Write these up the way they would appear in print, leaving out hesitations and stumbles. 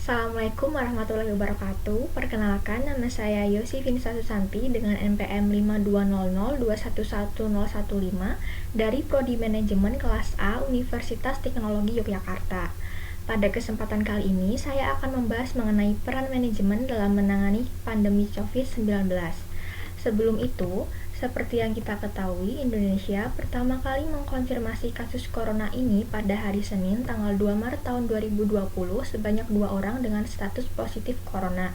Assalamualaikum warahmatullahi wabarakatuh. Perkenalkan, nama saya Yosi Vinsa Susanti dengan NPM 5200211015 dari Prodi Manajemen kelas A Universitas Teknologi Yogyakarta. Pada kesempatan kali ini, saya akan membahas mengenai peran manajemen dalam menangani pandemi COVID-19. Sebelum itu, seperti yang kita ketahui, Indonesia pertama kali mengkonfirmasi kasus corona ini pada hari Senin tanggal 2 Maret tahun 2020 sebanyak 2 orang dengan status positif corona.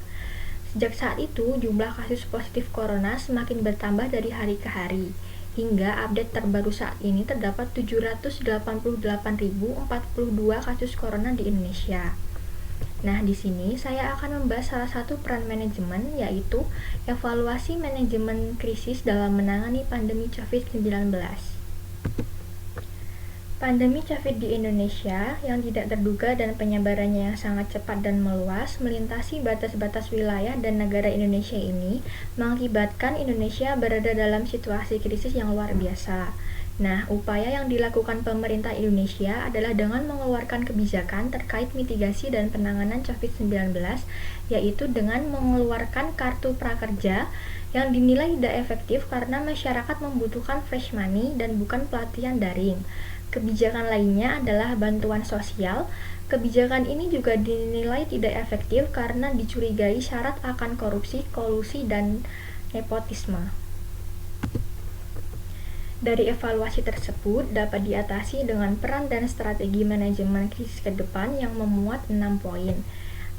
Sejak saat itu, jumlah kasus positif corona semakin bertambah dari hari ke hari. Hingga update terbaru saat ini terdapat 788.042 kasus corona di Indonesia. Nah, di sini saya akan membahas salah satu peran manajemen, yaitu evaluasi manajemen krisis dalam menangani pandemi COVID-19. Pandemi COVID di Indonesia yang tidak terduga dan penyebarannya yang sangat cepat dan meluas melintasi batas-batas wilayah dan negara Indonesia ini mengakibatkan Indonesia berada dalam situasi krisis yang luar biasa. Nah, upaya yang dilakukan pemerintah Indonesia adalah dengan mengeluarkan kebijakan terkait mitigasi dan penanganan COVID-19, yaitu dengan mengeluarkan kartu prakerja yang dinilai tidak efektif karena masyarakat membutuhkan fresh money dan bukan pelatihan daring. Kebijakan lainnya adalah bantuan sosial. Kebijakan ini juga dinilai tidak efektif karena dicurigai syarat akan korupsi, kolusi, dan nepotisme. Dari evaluasi tersebut dapat diatasi dengan peran dan strategi manajemen krisis ke depan yang memuat 6 poin.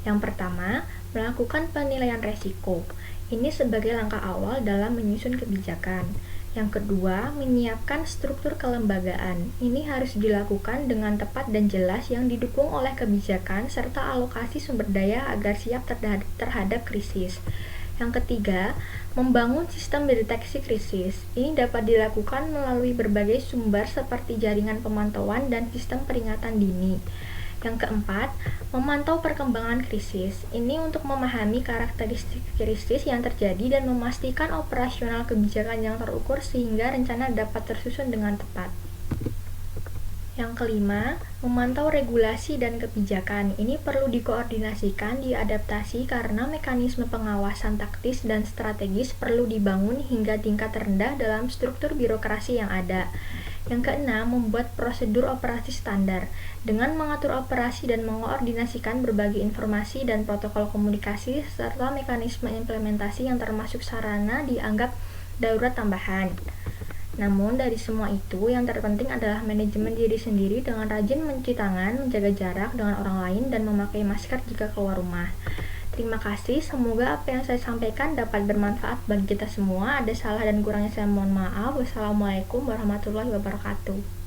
Yang pertama, melakukan penilaian resiko. Ini sebagai langkah awal dalam menyusun kebijakan. Yang kedua, menyiapkan struktur kelembagaan. Ini harus dilakukan dengan tepat dan jelas yang didukung oleh kebijakan serta alokasi sumber daya agar siap terhadap krisis. Yang ketiga, membangun sistem deteksi krisis. Ini dapat dilakukan melalui berbagai sumber seperti jaringan pemantauan dan sistem peringatan dini. Yang keempat, memantau perkembangan krisis. Ini untuk memahami karakteristik krisis yang terjadi dan memastikan operasional kebijakan yang terukur sehingga rencana dapat tersusun dengan tepat. Yang kelima, memantau regulasi dan kebijakan. Ini perlu dikoordinasikan, diadaptasi karena mekanisme pengawasan taktis dan strategis perlu dibangun hingga tingkat rendah dalam struktur birokrasi yang ada. Yang keenam, membuat prosedur operasi standar. Dengan mengatur operasi dan mengoordinasikan berbagai informasi dan protokol komunikasi serta mekanisme implementasi yang termasuk sarana dianggap darurat tambahan. Namun, dari semua itu, yang terpenting adalah manajemen diri sendiri dengan rajin mencuci tangan, menjaga jarak dengan orang lain, dan memakai masker jika keluar rumah. Terima kasih, semoga apa yang saya sampaikan dapat bermanfaat bagi kita semua. Ada salah dan kurangnya saya mohon maaf. Wassalamualaikum warahmatullahi wabarakatuh.